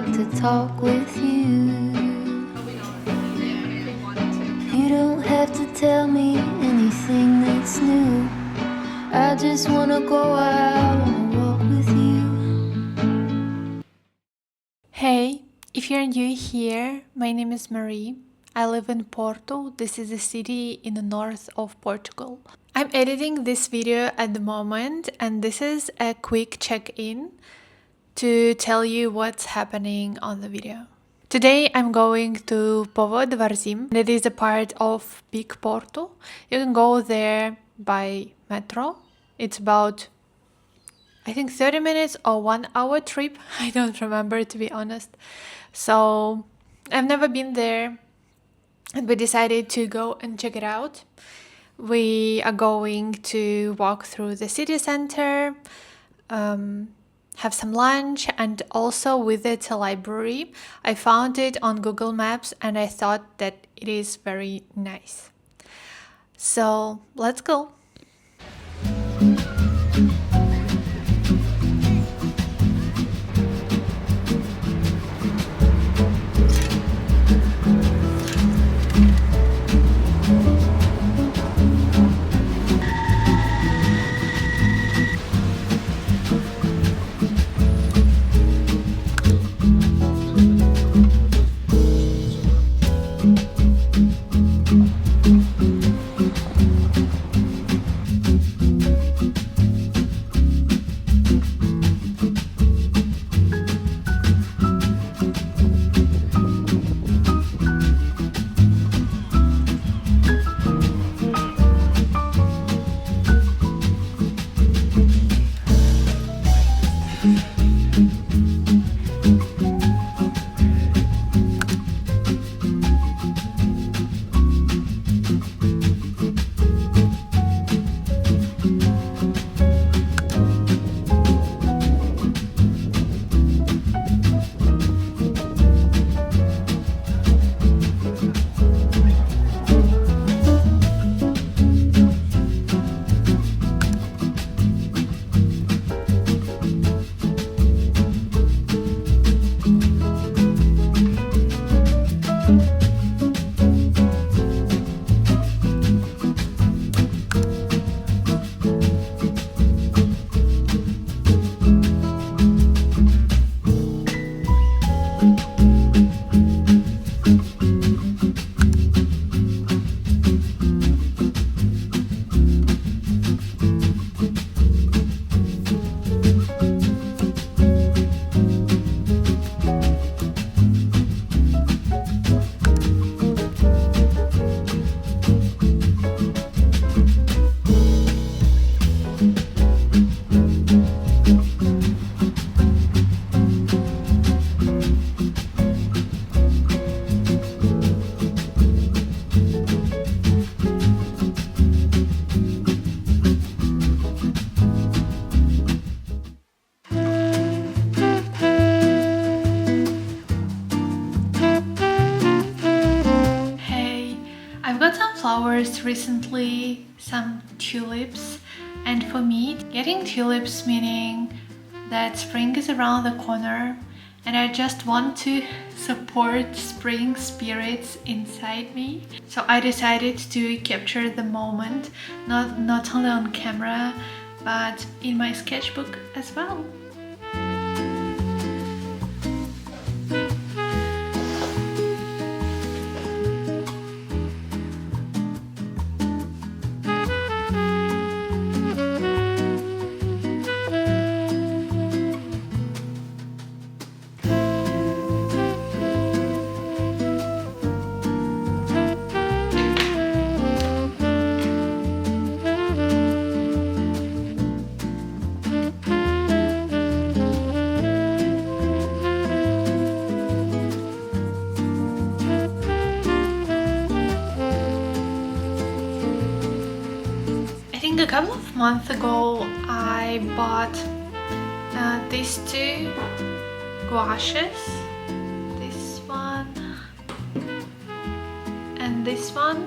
like to talk with you. You don't have to tell me anything that's new. I just wanna go out on a walk with you. Hey, if you're new here, my name is Marie. I live in Porto. This is a city in the north of Portugal. I'm editing this video at the moment, and this is a quick check-in to tell you what's happening on the video. Today I'm going to Póvoa de Varzim. It is a part of big Porto. You can go there by metro. It's about, I think, 30 minutes or 1 hour trip. I don't remember, to be honest. So I've never been there, and we decided to go and check it out. We are going to walk through the city center, have some lunch, and also visit a library. I found it on Google Maps and I thought that it is very nice. So let's go. Flowers recently, some tulips, and for me, getting tulips meaning that spring is around the corner, and I just want to support spring spirits inside me. So I decided to capture the moment, not only on camera, but in my sketchbook as well. A couple of months ago I bought these two gouaches, this one and this one,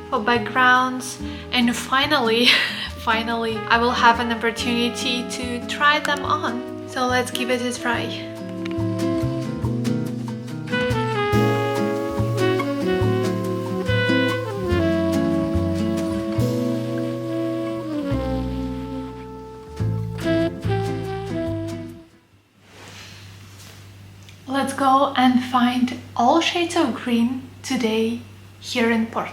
for backgrounds, and finally I will have an opportunity to try them on. So let's give it a try. go and find all shades of green today here in Porto.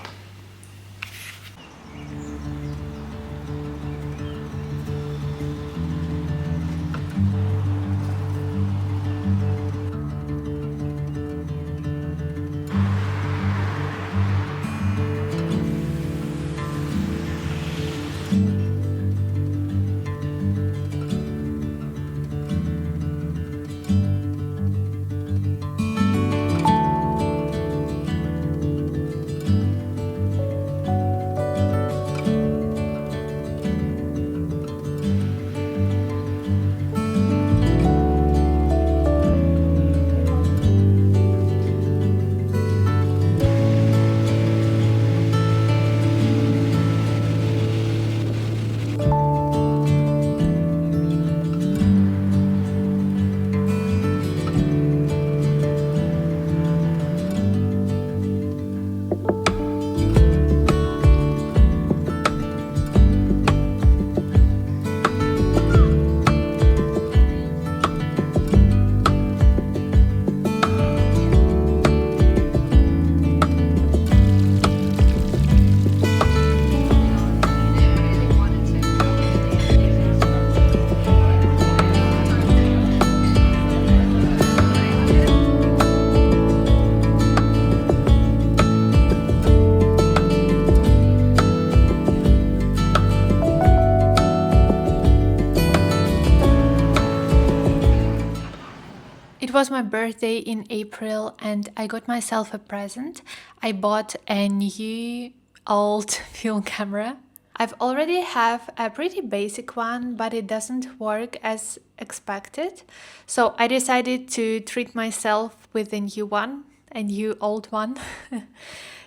It was my birthday in April and I got myself a present. I bought a new old film camera. I've already have a pretty basic one, but it doesn't work as expected. So I decided to treat myself with a new one, a new old one.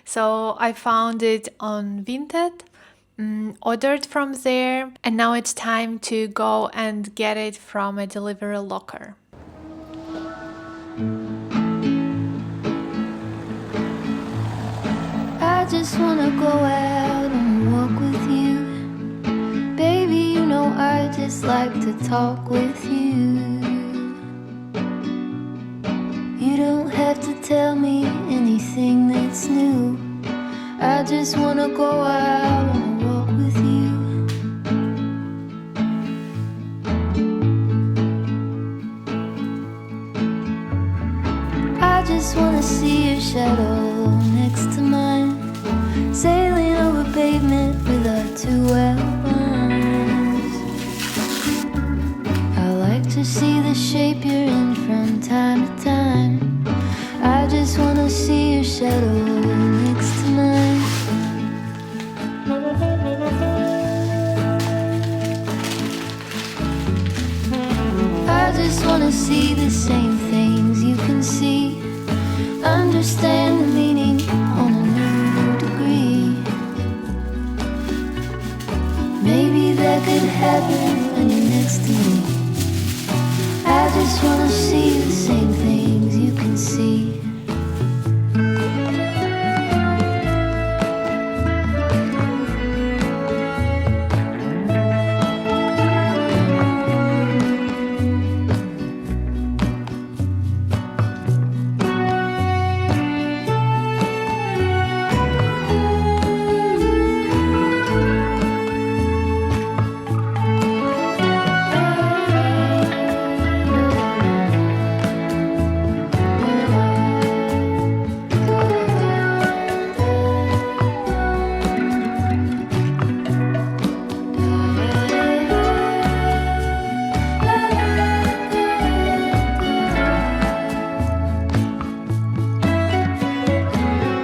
So I found it on Vinted, ordered from there, and now it's time to go and get it from a delivery locker. I just wanna go out and walk with you. Baby, you know I just like to talk with you. You don't have to tell me anything that's new. I just wanna go out and walk with you. I just wanna see your shadow next to mine, sailing over pavement with our two arms. I like to see the shape you're in from time to time. I just wanna see your shadow next to mine. I just wanna see the same things you can see, understand the meaning on a new degree. Maybe that could happen when you're next to me. I just wanna see the same things you can see.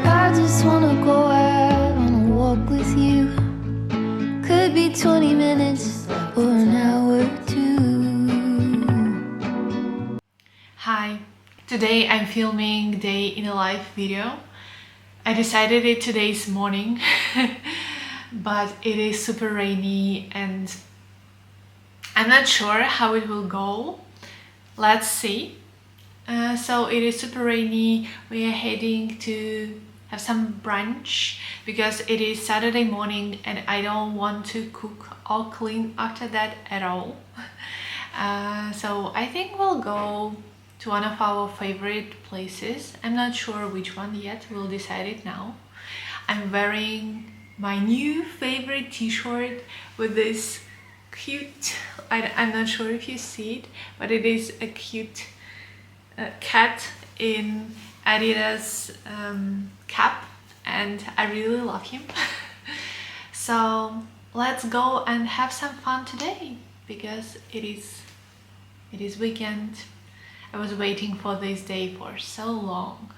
I just wanna go out on a walk with you. Could be 20 minutes or an hour or two. Hi, today I'm filming day in a life video. I decided it today's morning, but it is super rainy and I'm not sure how it will go. Let's see. So it is super rainy. We are heading to have some brunch because it is Saturday morning and I don't want to cook or clean after that at all. So I think we'll go to one of our favorite places. I'm not sure which one yet, we'll decide it now. I'm wearing my new favorite t-shirt with this cute, I'm not sure if you see it, but it is a cute cat in Adidas cap, and I really love him. So let's go and have some fun today, because it is weekend. I was waiting for this day for so long.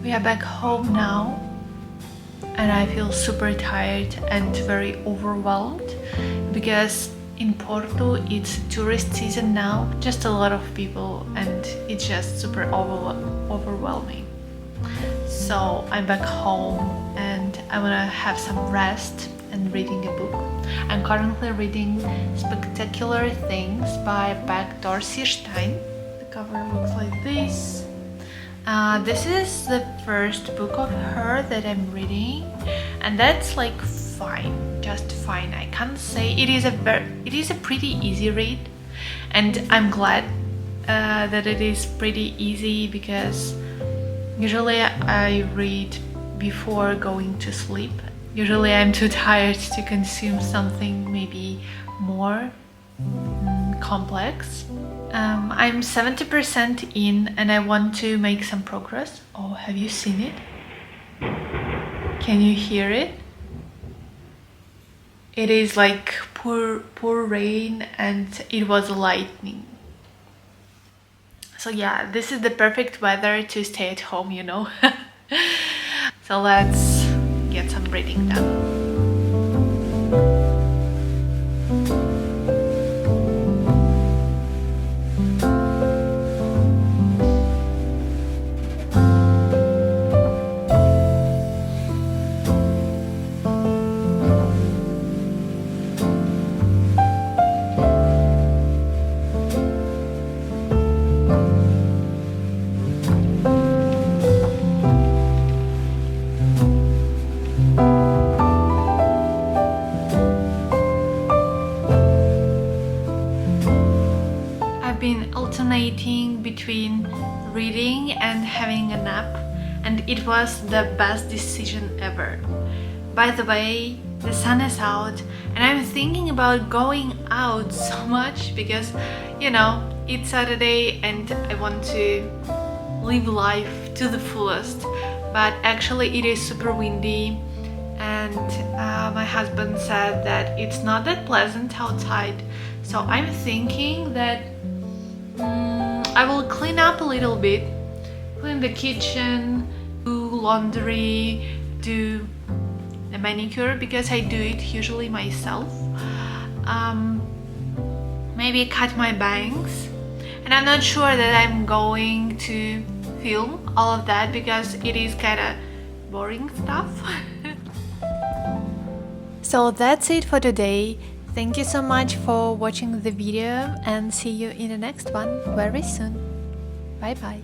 We are back home now, and I feel super tired and very overwhelmed, because in Porto it's tourist season now, just a lot of people, and it's just super overwhelming. So I'm back home and I want to have some rest and reading a book. I'm currently reading Spectacular Things by Beck Dorsey Stein. The cover looks like this. This is the first book of her that I'm reading, and that's like fine, just fine. I can't say it is a pretty easy read, and I'm glad that it is pretty easy, because usually I read before going to sleep. Usually I'm too tired to consume something maybe more complex. I'm 70% in and I want to make some progress. Oh, have you seen it? Can you hear it? It is like poor rain, and it was lightning. So yeah, this is the perfect weather to stay at home, you know. So let's get some reading done. Alternating between reading and having a nap, and it was the best decision ever. By the way, the sun is out and I'm thinking about going out so much, because you know, it's Saturday and I want to live life to the fullest, but actually it is super windy, and my husband said that it's not that pleasant outside. So I'm thinking that I will clean up a little bit, clean the kitchen, do laundry, do the manicure because I do it usually myself. Maybe cut my bangs, and I'm not sure that I'm going to film all of that because it is kind of boring stuff. So that's it for today. Thank you so much for watching the video and see you in the next one very soon. Bye bye.